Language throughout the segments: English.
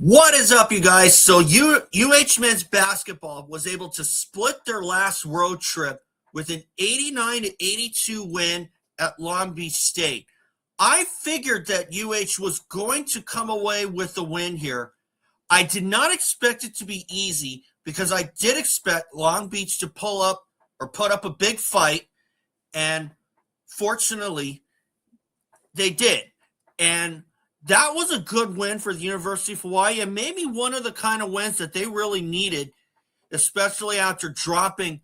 What is up, you guys? So UH men's basketball was able to split their last road trip with an 89-82 win at Long Beach State. I figured that UH was going to come away with the win here. I did not expect it to be easy because I did expect Long Beach to pull up or put up a big fight, and fortunately, they did. And that was a good win for the University of Hawaii, and maybe one of the kind of wins that they really needed, especially after dropping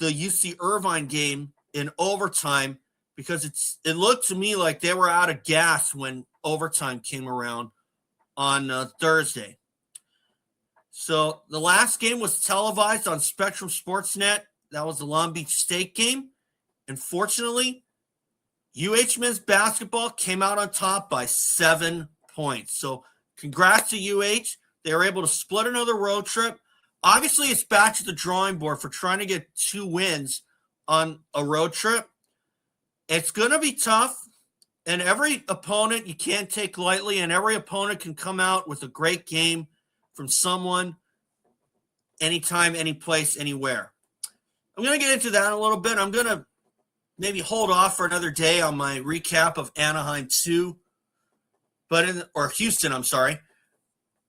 the UC Irvine game in overtime, because it looked to me like they were out of gas when overtime came around on Thursday. So the last game was televised on Spectrum Sportsnet. That was the Long Beach State game. And fortunately, UH men's basketball came out on top by 7 points. So congrats to UH. They were able to split another road trip. Obviously, it's back to the drawing board for trying to get 2 wins on a road trip. It's going to be tough, and every opponent you can't take lightly, and every opponent can come out with a great game from someone anytime, any place, anywhere. I'm going to get into that in a little bit. I'm going to maybe hold off for another day on my recap of Anaheim 2, or Houston, I'm sorry.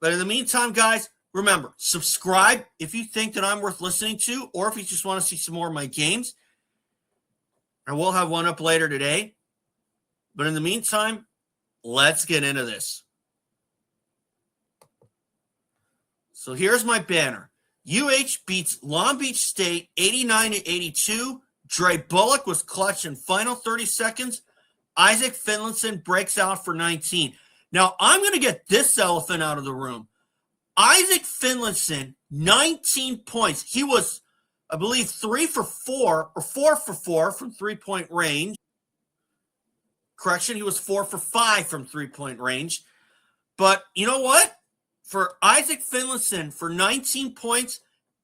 But in the meantime, guys, remember, subscribe if you think that I'm worth listening to, or if you just want to see some more of my games. I will have one up later today. But in the meantime, let's get into this. So here's my banner. UH beats Long Beach State 89-82. Dre Bullock was clutch in final 30 seconds. Isaac Finlinson breaks out for 19. Now, I'm going to get this elephant out of the room. Isaac Finlinson, 19 points. He was, I believe, 3 for 4 or 4 for 4 from three-point range. Correction, he was 4 for 5 from three-point range. But you know what? For Isaac Finlinson, for 19 points,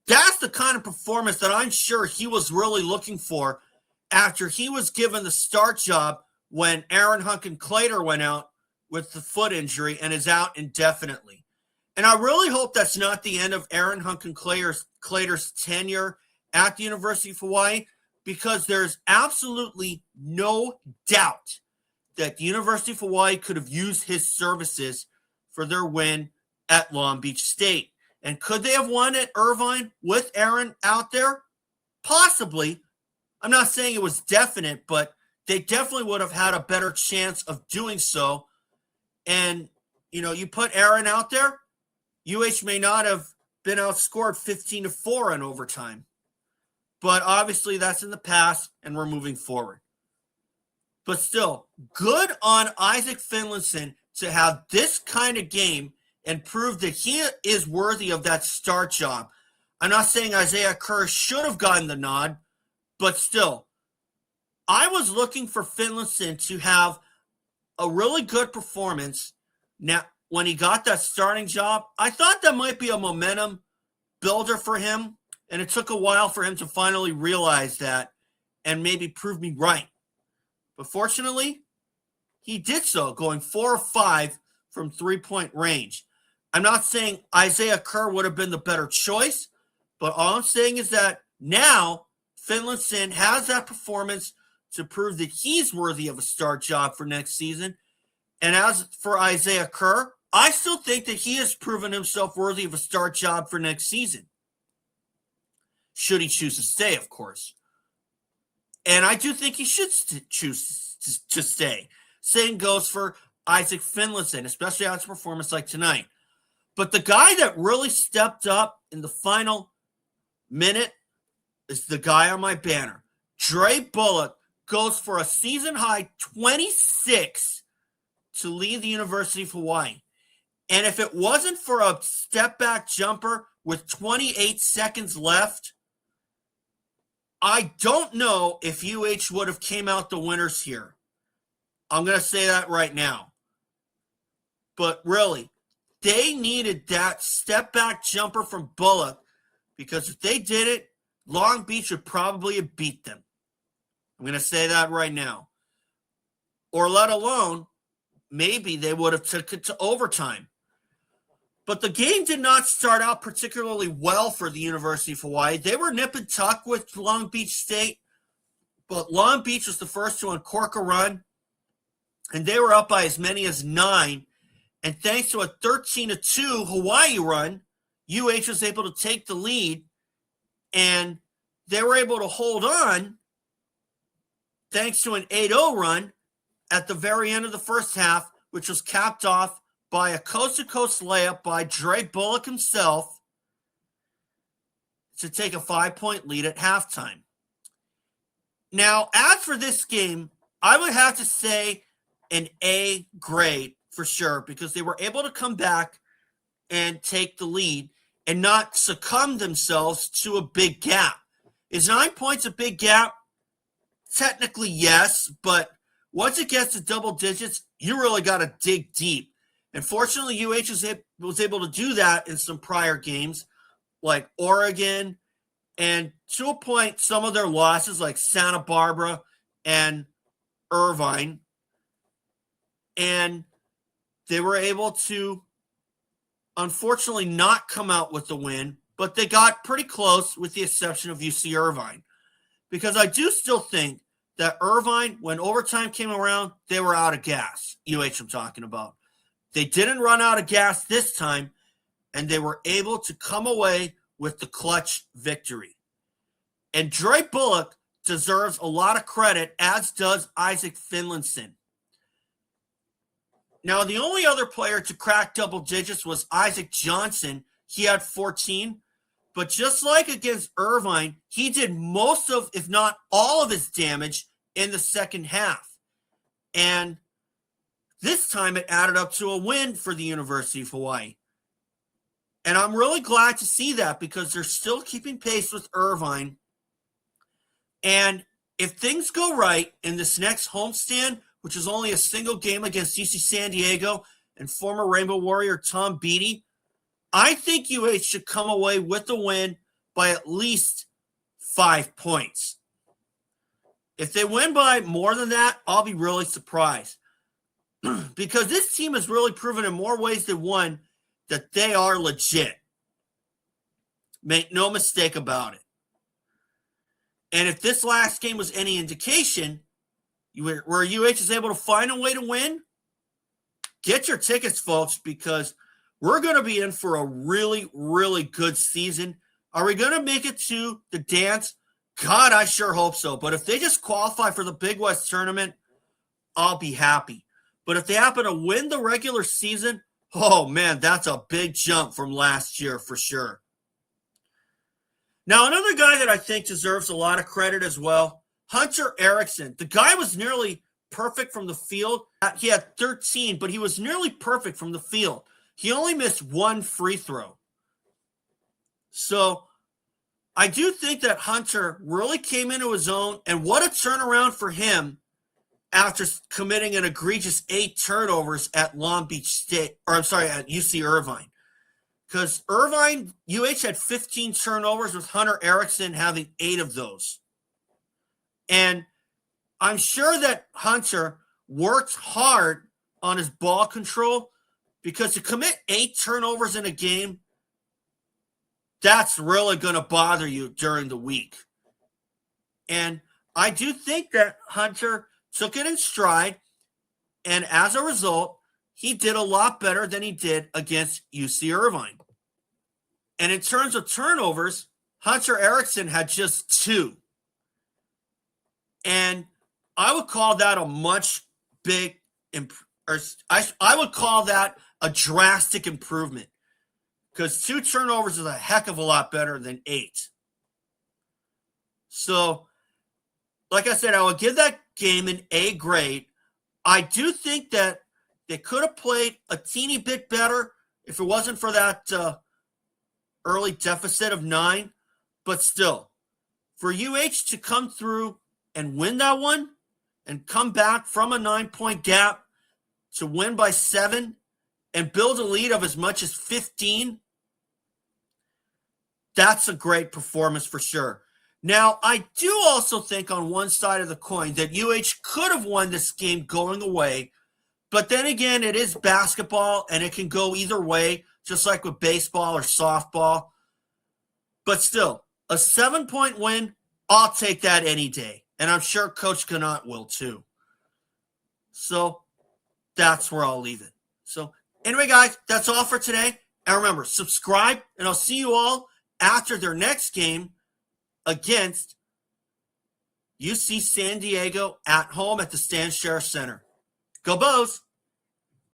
that's the kind of performance that I'm sure he was really looking for after he was given the start job when Aaron Hunkin-Clater went out with the foot injury and is out indefinitely. And I really hope that's not the end of Aaron Hunkin-Clater's tenure at the University of Hawaii, because there's absolutely no doubt that the University of Hawaii could have used his services for their win at Long Beach State. And could they have won at Irvine with Aaron out there? Possibly. I'm not saying it was definite, but they definitely would have had a better chance of doing so. And, you put Aaron out there, UH may not have been outscored 15-4 in overtime. But obviously that's in the past, and we're moving forward. But still, good on Isaac Finlinson to have this kind of game and prove that he is worthy of that start job. I'm not saying Isaiah Kerr should have gotten the nod, but still, I was looking for Finlinson to have a really good performance. Now, when he got that starting job, I thought that might be a momentum builder for him, and it took a while for him to finally realize that and maybe prove me right. But fortunately, he did so, going 4 or 5 from three-point range. I'm not saying Isaiah Kerr would have been the better choice, but all I'm saying is that now Finlinson has that performance to prove that he's worthy of a start job for next season. And as for Isaiah Kerr, I still think that he has proven himself worthy of a start job for next season. Should he choose to stay, of course. And I do think he should choose to stay. Same goes for Isaac Finlinson, especially after a performance like tonight. But the guy that really stepped up in the final minute is the guy on my banner. Dre Bullock goes for a season-high 26 to lead the University of Hawaii. And if it wasn't for a step-back jumper with 28 seconds left, I don't know if UH would have came out the winners here. I'm going to say that right now. But really, they needed that step-back jumper from Bullock, because if they did it, Long Beach would probably have beat them. I'm going to say that right now. Or let alone, maybe they would have took it to overtime. But the game did not start out particularly well for the University of Hawaii. They were nip and tuck with Long Beach State, but Long Beach was the first to uncork a run, and they were up by as many as 9. And thanks to a 13-2 Hawaii run, UH was able to take the lead, and they were able to hold on thanks to an 8-0 run at the very end of the first half, which was capped off by a coast-to-coast layup by Dre Bullock himself to take a 5-point lead at halftime. Now, as for this game, I would have to say an A grade for sure, because they were able to come back and take the lead and not succumb themselves to a big gap. Is 9 points a big gap? Technically, yes, but once it gets to double digits, you really got to dig deep. And fortunately, UH was able to do that in some prior games, like Oregon, and to a point, some of their losses, like Santa Barbara and Irvine. And they were able to, unfortunately, not come out with the win, but they got pretty close with the exception of UC Irvine. Because I do still think that Irvine, when overtime came around, they were out of gas. UH I'm talking about. They didn't run out of gas this time, and they were able to come away with the clutch victory. And Dre Bullock deserves a lot of credit, as does Isaac Finlinson. Now, the only other player to crack double digits was Isaac Johnson. He had 14. But just like against Irvine, he did most of, if not all of his damage in the second half. And this time it added up to a win for the University of Hawaii. And I'm really glad to see that, because they're still keeping pace with Irvine. And if things go right in this next homestand, which is only a single game against UC San Diego and former Rainbow Warrior Tom Beatty, I think UH should come away with the win by at least 5 points. If they win by more than that, I'll be really surprised. Because this team has really proven in more ways than one that they are legit. Make no mistake about it. And if this last game was any indication, where UH is able to find a way to win, get your tickets, folks, because we're going to be in for a really, really good season. Are we going to make it to the dance? God, I sure hope so. But if they just qualify for the Big West tournament, I'll be happy. But if they happen to win the regular season, oh, man, that's a big jump from last year for sure. Now, another guy that I think deserves a lot of credit as well, Hunter Erickson. The guy was nearly perfect from the field. He had 13, but he was nearly perfect from the field. He only missed one free throw. So I do think that Hunter really came into his own, and what a turnaround for him after committing an egregious 8 turnovers at Long Beach State, at UC Irvine. Because UH had 15 turnovers with Hunter Erickson having 8 of those. And I'm sure that Hunter worked hard on his ball control, because to commit 8 turnovers in a game, that's really going to bother you during the week. And I do think that Hunter took it in stride, and as a result, he did a lot better than he did against UC Irvine. And in terms of turnovers, Hunter Erickson had just 2. And I would call that a much big I would call that a drastic improvement, because 2 turnovers is a heck of a lot better than 8. So, like I said, I would give that game an A grade. I do think that they could have played a teeny bit better if it wasn't for that early deficit of 9. But still, for UH to come through and win that one and come back from a 9-point gap to win by 7 and build a lead of as much as 15, that's a great performance for sure. Now, I do also think on one side of the coin that UH could have won this game going away, but then again, it is basketball and it can go either way, just like with baseball or softball. But still, a 7-point win, I'll take that any day. And I'm sure Coach Connaught will too. So that's where I'll leave it. So anyway, guys, that's all for today. And remember, subscribe, and I'll see you all after their next game against UC San Diego at home at the Stan Sheriff Center. Go Bows!